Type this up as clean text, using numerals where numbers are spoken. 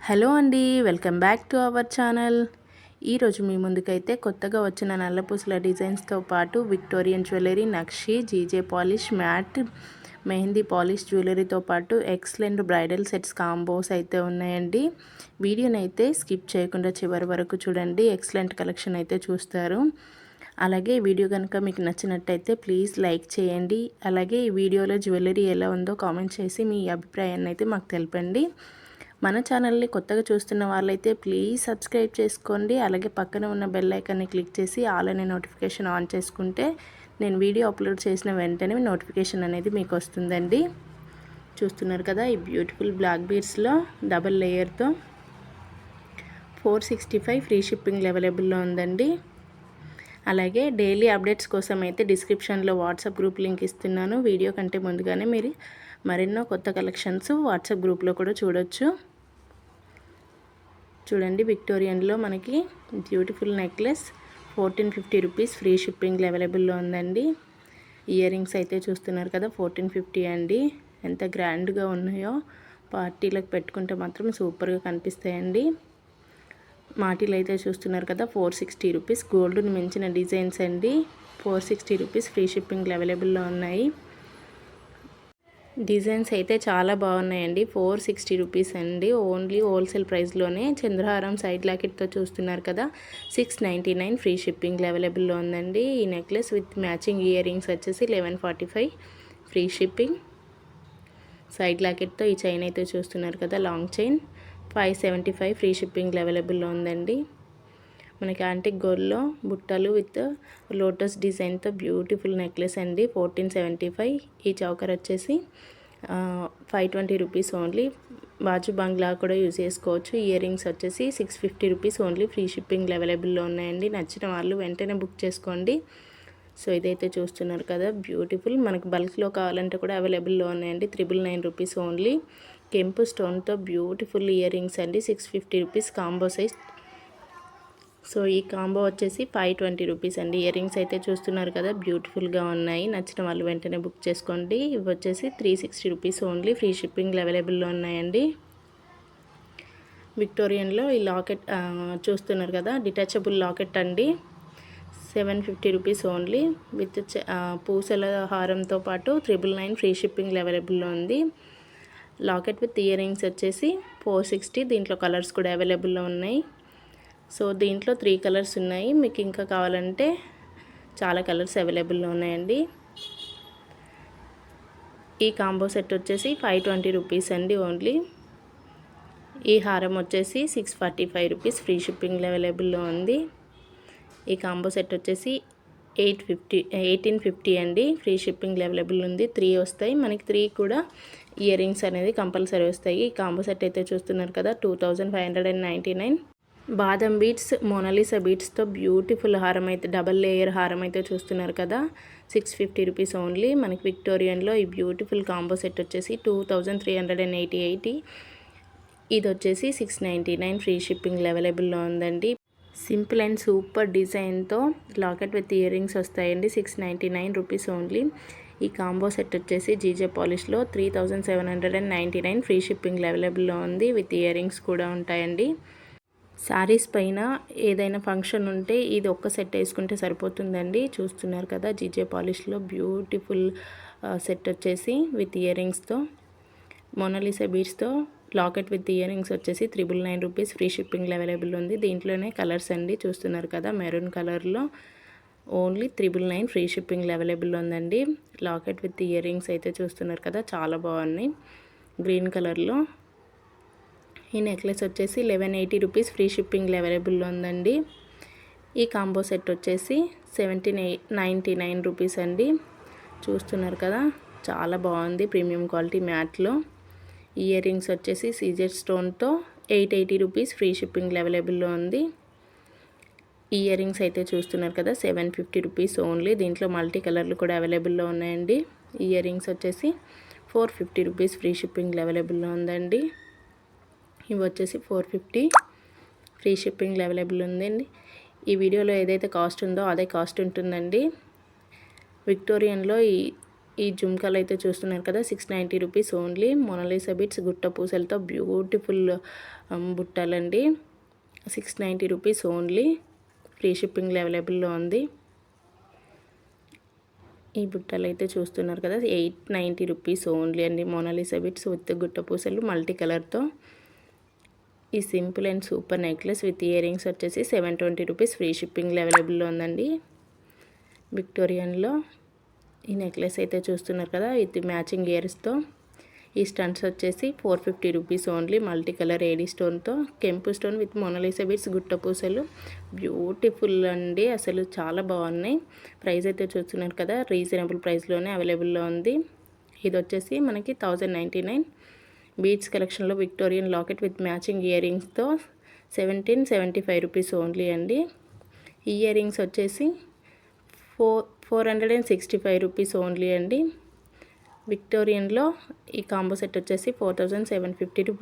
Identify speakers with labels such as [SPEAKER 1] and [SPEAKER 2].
[SPEAKER 1] Hello అండి, welcome back to our channel. ఈరోజు మీ ముందుకైతే కొత్తగా వచ్చిన నల్లపూసల డిజైన్స్తో పాటు విక్టోరియన్ జ్యువెలరీ, నక్షి, GJ polish, matte, mehendi polish జ్యువెలరీతో పాటు ఎక్సలెంట్ బ్రైడల్ సెట్స్ కాంబోస్ అయితే ఉన్నాయండి. వీడియోని అయితే స్కిప్ చేయకుండా చివరి వరకు చూడండి. ఎక్సలెంట్ కలెక్షన్ అయితే చూస్తారు. అలాగే ఈ వీడియో కనుక మీకు నచ్చినట్టయితే ప్లీజ్ లైక్ చేయండి. అలాగే ఈ వీడియోలో జ్యువెలరీ ఎలా ఉందో కామెంట్ చేసి మీ అభిప్రాయాన్ని అయితే మాకు తెలపండి. మన ఛానల్ని కొత్తగా చూస్తున్న వాళ్ళైతే ప్లీజ్ సబ్స్క్రైబ్ చేసుకోండి. అలాగే పక్కన ఉన్న బెల్ ఐకాన్ని క్లిక్ చేసి ఆల్ అనే నోటిఫికేషన్ ఆన్ చేసుకుంటే నేను వీడియో అప్లోడ్ చేసిన వెంటనే నోటిఫికేషన్ అనేది మీకు వస్తుందండి. చూస్తున్నారు కదా, ఈ బ్యూటిఫుల్ బ్లాక్ బీడ్స్లో డబల్ లేయర్తో 465 ఫ్రీ షిప్పింగ్ అవైలబుల్లో ఉందండి. అలాగే డైలీ అప్డేట్స్ కోసం అయితే డిస్క్రిప్షన్లో వాట్సాప్ గ్రూప్ లింక్ ఇస్తున్నాను. వీడియో కంటే ముందుగానే మీరు మరెన్నో కొత్త కలెక్షన్స్ వాట్సాప్ గ్రూప్లో కూడా చూడొచ్చు. చూడండి, విక్టోరియన్లో మనకి beautiful necklace 1450 rupees free shipping అవైలబుల్లో ఉందండి. ఇయర్ రింగ్స్ అయితే చూస్తున్నారు కదా, 1450 అండి. ఎంత గ్రాండ్గా ఉన్నాయో, పార్టీలకు పెట్టుకుంటే మాత్రం సూపర్గా కనిపిస్తాయండి. మాటిలు అయితే చూస్తున్నారు కదా, 460 రూపీస్. గోల్డ్ని మించిన డిజైన్స్ అండి. 460 రూపీస్ ఫ్రీ షిప్పింగ్ అవైలబుల్లో ఉన్నాయి. డిజైన్స్ అయితే చాలా బాగున్నాయండి. 460 రూపీస్ అండి. ఓన్లీ హోల్సేల్ ప్రైస్లోనే. చంద్రహారం సైడ్ లాకెట్తో చూస్తున్నారు కదా, 699 ఫ్రీ షిప్పింగ్ అవైలబుల్లో ఉందండి. ఈ necklace with matching earrings వచ్చేసి 1145 ఫ్రీ షిప్పింగ్. సైడ్ లాకెట్తో ఈ చైన్ అయితే చూస్తున్నారు కదా, లాంగ్ చైన్ 575 ఫ్రీ షిప్పింగ్ అవైలబుల్లో ఉందండి. మనకి యాంటిక్ గోల్డ్లో బుట్టలు విత్ లోటస్ డిజైన్తో బ్యూటిఫుల్ నెక్లెస్ అండి. 1475. ఈ చౌకర్ వచ్చేసి 520 రూపీస్ ఓన్లీ. బాజు బంగ్లా కూడా యూజ్ చేసుకోవచ్చు. ఇయర్ రింగ్స్ వచ్చేసి 650 రూపీస్ ఓన్లీ ఫ్రీ షిప్పింగ్ అవైలబుల్లో ఉన్నాయండి. నచ్చిన వాళ్ళు వెంటనే బుక్ చేసుకోండి. సో ఇదైతే చూస్తున్నారు కదా, బ్యూటిఫుల్. మనకు బల్క్లో కావాలంటే కూడా అవైలబుల్లో ఉన్నాయండి. 999 రూపీస్ ఓన్లీ. కెంపు స్టోన్తో బ్యూటిఫుల్ ఇయర్ రింగ్స్ అండి. 650 రూపీస్ కాంబో సైజ్. సో ఈ కాంబో వచ్చేసి 520 రూపీస్ అండి. ఇయర్ రింగ్స్ అయితే చూస్తున్నారు కదా, బ్యూటిఫుల్గా ఉన్నాయి. నచ్చిన వాళ్ళు వెంటనే బుక్ చేసుకోండి. ఇవి వచ్చేసి 360 రూపీస్ ఓన్లీ ఫ్రీ షిప్పింగ్ అవైలబుల్లో ఉన్నాయండి. విక్టోరియన్లో ఈ లాకెట్ చూస్తున్నారు కదా, డిటాచబుల్ లాకెట్ అండి. 750 రూపీస్ ఓన్లీ విత్ పూసల హారంతో పాటు 999 ఫ్రీ షిప్పింగ్ అవైలబుల్లో ఉంది. లాకెట్ విత్ ఇయర్ రింగ్స్ వచ్చేసి 460. దీంట్లో కలర్స్ కూడా అవైలబుల్లో ఉన్నాయి. సో దీంట్లో 3 కలర్స్ ఉన్నాయి. మీకు ఇంకా కావాలంటే చాలా కలర్స్ అవైలబుల్లో ఉన్నాయండి. ఈ కాంబో సెట్ వచ్చేసి 520 రూపీస్ అండి ఓన్లీ. ఈ హారం వచ్చేసి 645 రూపీస్ ఫ్రీ షిప్పింగ్ అవైలబుల్లో ఉంది. ఈ కాంబో సెట్ వచ్చేసి 1850 అండి. ఫ్రీ షిప్పింగ్ అవైలబుల్ ఉంది. 3 వస్తాయి మనకి. 3 కూడా ఇయర్ రింగ్స్ అనేది కంపల్సరీ వస్తాయి. ఈ కాంబో సెట్ అయితే చూస్తున్నారు కదా, 2599. బాదం బీడ్స్, మోనాలిసా బీడ్స్తో బ్యూటిఫుల్ హారం అయితే, డబల్ లేయర్ హారం అయితే చూస్తున్నారు కదా, 650 రూపీస్ ఓన్లీ. మనకి విక్టోరియన్లో ఈ బ్యూటిఫుల్ కాంబో సెట్ వచ్చేసి 2388. ఇది వచ్చేసి 699 ఫ్రీ షిప్పింగ్ అవైలబుల్లో ఉందండి. సింపుల్ అండ్ సూపర్ డిజైన్తో లాకెట్ విత్ ఇయర్ రింగ్స్ వస్తాయండి. 699 రూపీస్ ఓన్లీ. ఈ కాంబో సెట్ వచ్చేసి జీజే పాలిష్లో 3799 ఫ్రీ షిప్పింగ్ అవైలబుల్లో ఉంది. విత్ ఇయర్ రింగ్స్ కూడా ఉంటాయండి. శారీస్ పైన ఏదైనా ఫంక్షన్ ఉంటే ఇది ఒక్క సెట్ వేసుకుంటే సరిపోతుందండి. చూస్తున్నారు కదా, జీజే పాలిష్లో బ్యూటిఫుల్ సెట్ వచ్చేసి విత్ ఇయర్ రింగ్స్తో, మోనాలిసా బీడ్స్తో లాకెట్ విత్ ఇయర్ రింగ్స్ వచ్చేసి 999 రూపీస్ ఫ్రీ షిప్పింగ్ అవైలబుల్ ఉంది. దీంట్లోనే కలర్స్ అండి చూస్తున్నారు కదా, మెరూన్ కలర్లో ఓన్లీ 999 ఫ్రీ షిప్పింగ్ అవైలబుల్ ఉందండి. లాకెట్ విత్ ఇయర్ రింగ్స్ అయితే చూస్తున్నారు కదా, చాలా బాగున్నాయి. గ్రీన్ కలర్లో ఈ నెక్లెస్ వచ్చేసి 1180 రూపీస్ ఫ్రీ షిప్పింగ్ అవైలబుల్లో ఉందండి. ఈ కాంబో సెట్ వచ్చేసి 1799 రూపీస్ అండి. చూస్తున్నారు కదా, చాలా బాగుంది. ప్రీమియం క్వాలిటీ మ్యాట్లో. ఇయర్ రింగ్స్ వచ్చేసి సీజెడ్ స్టోన్తో 880 రూపీస్ ఫ్రీ షిప్పింగ్ అవైలబుల్లో ఉంది. ఇయర్ రింగ్స్ అయితే చూస్తున్నారు కదా, 750 రూపీస్ ఓన్లీ. దీంట్లో మల్టీ కలర్లు కూడా అవైలబుల్లో ఉన్నాయండి. ఇయర్ రింగ్స్ వచ్చేసి 450 రూపీస్ ఫ్రీ షిప్పింగ్ అవైలబుల్లో ఉందండి. ఇవి వచ్చేసి 450 ఫ్రీ షిప్పింగ్ అవైలబుల్ ఉందండి. ఈ వీడియోలో ఏదైతే కాస్ట్ ఉందో అదే కాస్ట్ ఉంటుందండి. విక్టోరియన్లో ఈ ఈ జుమ్కాలు అయితే చూస్తున్నారు కదా, 690 రూపీస్ ఓన్లీ. మొనాలిసా బిట్స్ గుట్ట పూసలతో బ్యూటిఫుల్ బుట్టాలండి. 690 రూపీస్ ఓన్లీ. ఫ్రీ షిప్పింగ్ అవైలబుల్లో ఉంది. ఈ బుట్టలు అయితే చూస్తున్నారు కదా, 890 రూపీస్ ఓన్లీ అండి. మొనాలిసా బిట్స్ విత్ గుట్ట పూసలు మల్టీ కలర్తో. ఈ simple and super necklace with earrings వచ్చేసి 720 రూపీస్. ఫ్రీ షిప్పింగ్ అవైలబుల్లో ఉందండి. విక్టోరియన్లో ఈ నెక్లెస్ అయితే చూస్తున్నారు కదా, విత్ మ్యాచింగ్ ఇయర్స్తో. ఈ స్టన్స్ వచ్చేసి 450 రూపీస్ ఓన్లీ. మల్టీ కలర్ ఏడీ స్టోన్తో, కెంపు స్టోన్ విత్ మొనాలిసా బిట్స్ గుట్ట పూసలు. బ్యూటిఫుల్ అండి, అసలు చాలా బాగున్నాయి. ప్రైస్ అయితే చూస్తున్నారు కదా, రీజనబుల్ ప్రైస్లోనే అవైలబుల్లో ఉంది. ఇది వచ్చేసి మనకి 1099. బీడ్స్ కలెక్షన్లో విక్టోరియన్ లాకెట్ విత్ మ్యాచింగ్ ఇయర్ రింగ్స్తో 1775 రూపీస్ ఓన్లీ అండి. ఇయర్ రింగ్స్ వచ్చేసి 465 రూపీస్ ఓన్లీ అండి. విక్టోరియన్లో ఈ కాంబో సెట్ వచ్చేసి 4750 రూపీస్.